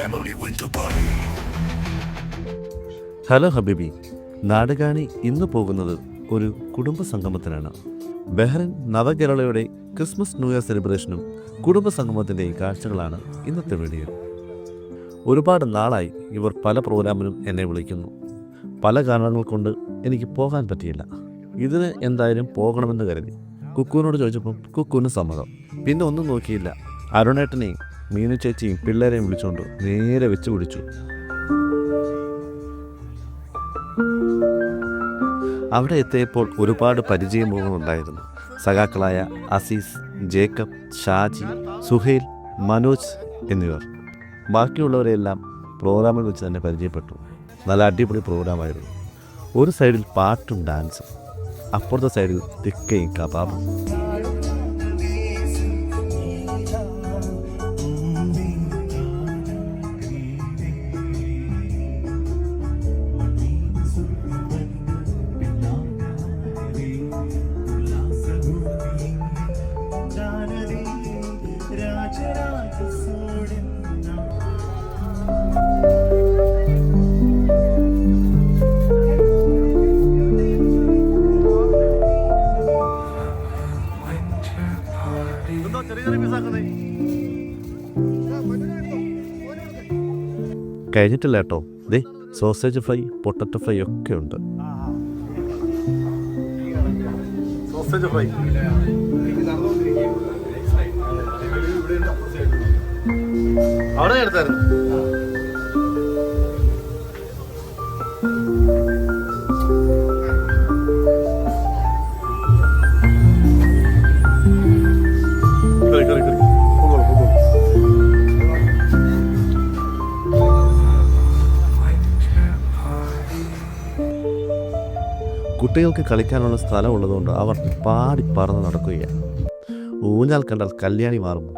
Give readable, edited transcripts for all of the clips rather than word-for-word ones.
family winter party. Hello ഹബീബി, നാടുകാണി ഇന്ന് പോകുന്നത് ഒരു കുടുംബ സംഗമത്തിനാണ്. ബഹ്റിൻ നവകേരളയുടെ ക്രിസ്മസ് ന്യൂ ഇയർ സെലിബ്രേഷനും കുടുംബ സംഗമത്തിൻ്റെയും കാഴ്ചകളാണ് ഇന്നത്തെ വീഡിയോ. ഒരുപാട് നാളായി ഇവർ പല പ്രോഗ്രാമിനും എന്നെ വിളിക്കുന്നു. പല കാരണങ്ങൾ കൊണ്ട് എനിക്ക് പോകാൻ പറ്റിയില്ല. ഇതിന് എന്തായാലും പോകണമെന്ന് കരുതി കുക്കുവിനോട് ചോദിച്ചപ്പം കുക്കുവിന് സമ്മതം. പിന്നെ ഒന്നും നോക്കിയില്ല, അരുണേട്ടനെയും മീനു ചേച്ചിയും പിള്ളേരെയും വിളിച്ചുകൊണ്ട് നേരെ വെച്ച് പിടിച്ചു. അവിടെ എത്തിയപ്പോൾ ഒരുപാട് പരിചയമുണ്ടായിരുന്നു. സഖാക്കളായ അസീസ്, ജേക്കബ്, ഷാജി, സുഹൈൽ, മനോജ് എന്നിവർ. ബാക്കിയുള്ളവരെല്ലാം പ്രോഗ്രാമിൽ വെച്ച് തന്നെ പരിചയപ്പെട്ടു. നല്ല അടിപൊളി പ്രോഗ്രാമായിരുന്നു. ഒരു സൈഡിൽ പാട്ടും ഡാൻസും, അപ്പുറത്തെ സൈഡിൽ തിക്കയും കബാബും. കഴിഞ്ഞിട്ടില്ല കേട്ടോ. ദേ സോസേജ് ഫ്രൈ, പൊട്ടറ്റോ ഫ്രൈ ഒക്കെ ഉണ്ട്. സോസേജ് ഫ്രൈ അവിടെ എടുത്തായിരുന്നു. കുട്ടികൾക്ക് കളിക്കാനുള്ള സ്ഥലമുള്ളതുകൊണ്ട് അവർ പാടി പറന്ന് നടക്കുകയാണ്. ഊഞ്ഞാൽ കണ്ടാൽ കല്യാണി മാറുന്നു.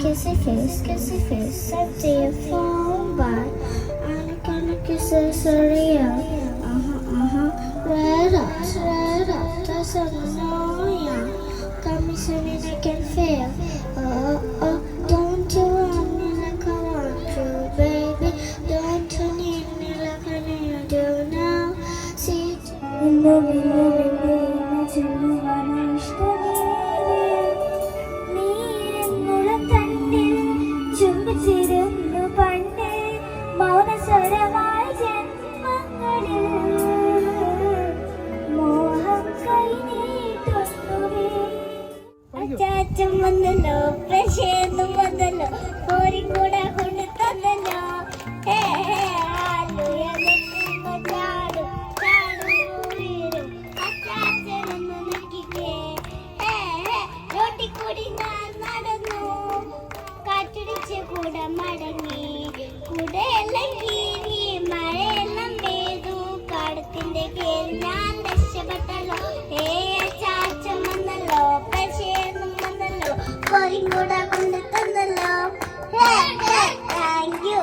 Kissy face, set your phone by. I'm gonna kiss her, sorry. Red up, that's a no. Come in, I can feel. Don't you want me like I want you, baby? Don't you need me like I need you now? See, in the വന്നല്ലോ, പ്രശേദം വന്നല്ലോ, കോരിക്കൂടെ കൊണ്ട് തന്നല്ലോ. റോട്ടിക്കൂടി ഞാൻ നടന്നു, കാറ്റടിച്ച് കൂടെ മടങ്ങി, കൂടെയെല്ലാം കീറി, മഴയെല്ലാം പെയ്തു, കാടത്തിന്റെ കേറി ഞാൻ രക്ഷപ്പെട്ടല്ലോ. ചാച്ചൻ വന്നല്ലോ, പ്രശേദം വന്നല്ലോ, കോരിക്കൂടെ കൊണ്ട് തന്നല്ലോ. Thank you.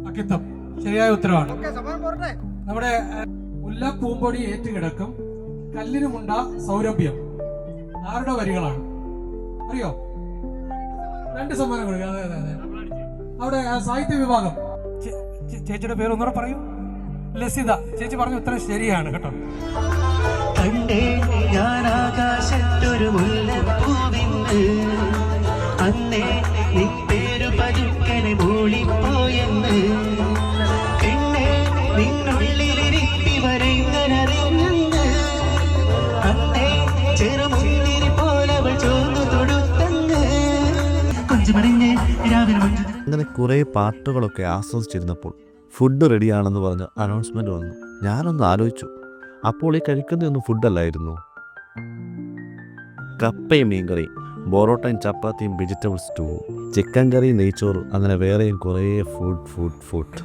അക്കിത്തം ശരിയായ ഉത്തരവാണ്. നമ്മുടെ മുല്ലപ്പൂമ്പൊടി ഏറ്റുകിടക്കും കല്ലിനുമുണ്ട സൗരഭ്യം ആരുടെ വരികളാണ് അറിയോ? 2 സമ്മാനം കൊടുക്കുക. അതെ അതെ അതെ. അവിടെ സാഹിത്യ വിഭാഗം ചേച്ചിയുടെ പേര് ഒന്നുകൂടെ പറയൂ. ലസിത ചേച്ചി പറഞ്ഞ ഉത്തരം ശരിയാണ് കേട്ടോ. കണ്ടേ ഞാൻ ആകാശത്തൊരു മുല്ലപ്പൂവിന്ന് അന്നേ നിപ്പേരു പതുക്കനെ മൂളിപ്പോയെന്ന് പിന്നെ നിന്നുള്ളിലിരിപ്പി വരെങ്ങനറിഞ്ഞെന്ന് അന്നേ ചെറുമുന്തിരി പോലവൾ ചോർന്നു തൊടുത്തന്ന് കൊഞ്ചുമറിഞ്ഞ് രാവിലെ അങ്ങനെ കുറേ പാട്ടുകളൊക്കെ ആസ്വദിച്ചിരുന്നപ്പോൾ ഫുഡ് റെഡിയാണെന്ന് പറഞ്ഞ് അനൗൺസ്മെൻറ്റ് വന്നു. ഞാനൊന്ന് ആലോചിച്ചു, അപ്പോൾ ഈ കഴിക്കുന്നതൊന്നും ഫുഡല്ലായിരുന്നു. കപ്പയും മീൻകറി, ബൊറോട്ടയും ചപ്പാത്തിയും വെജിറ്റബിൾ സ്റ്റൂവും, ചിക്കൻ കറി, നെയ്ച്ചോറ്, അങ്ങനെ വേറെയും കുറേ ഫുഡ്.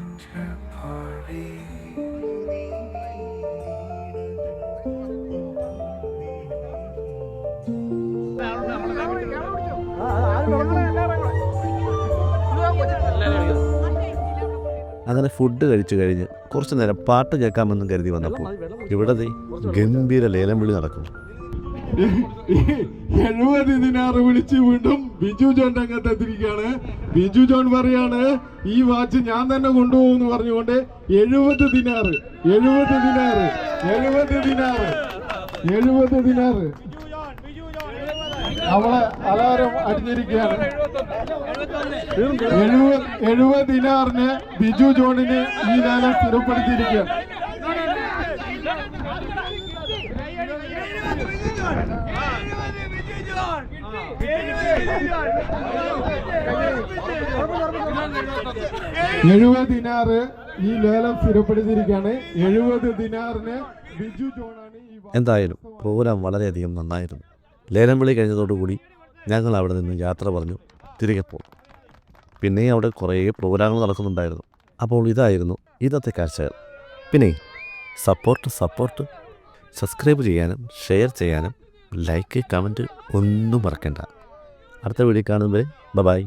അങ്ങനെ ഫുഡ് കഴിച്ചു കഴിഞ്ഞ് കുറച്ച് നേരം പാട്ട് കേൾക്കാമെന്നും കരുതി വന്നപ്പോൾ ഇവിടെ ഗംഭീര ലേലം വിളി നടക്കുന്നു. 70 ദിനാറ് വിളിച്ച് വീണ്ടും ബിജു ജോൺ രംഗത്തെത്തിരിക്കുകയാണ്. ബിജു ജോൺ പറയാണ് ഈ വാച്ച് ഞാൻ തന്നെ കൊണ്ടുപോകുമെന്ന് പറഞ്ഞുകൊണ്ട് 70 ദിനാറ് അവളെ അലാരം അടിഞ്ഞിരിക്കുകയാണ്. 70 ദിനാറിന് ബിജു ജോണിന് ഈ ലേലം സ്ഥിരപ്പെടുത്തിയിരിക്കുകയാണ്. ദിനാറ് ഈ ലേലം സ്ഥിരപ്പെടുത്തിയിരിക്കുകയാണ്. 70 ദിനാറിന് ബിജു ജോണാണ് ഈ എന്തായാലും പ്രോഗ്രാം വളരെയധികം നന്നായിരുന്നു. ലേലം വിളി കഴിഞ്ഞതോടുകൂടി ഞങ്ങൾ അവിടെ നിന്ന് യാത്ര പറഞ്ഞു തിരികെ പോകും. പിന്നെയും അവിടെ കുറേ പ്രോഗ്രാമുകൾ നടക്കുന്നുണ്ടായിരുന്നു. അപ്പോൾ ഇതായിരുന്നു ഇന്നത്തെ കാഴ്ചകൾ. പിന്നെ സപ്പോർട്ട് സബ്സ്ക്രൈബ് ചെയ്യാനും ഷെയർ ചെയ്യാനും ലൈക്ക് കമൻറ്റ് ഒന്നും മറക്കണ്ട. അടുത്ത വീഡിയോ കാണുമ്പോൾ ബൈ.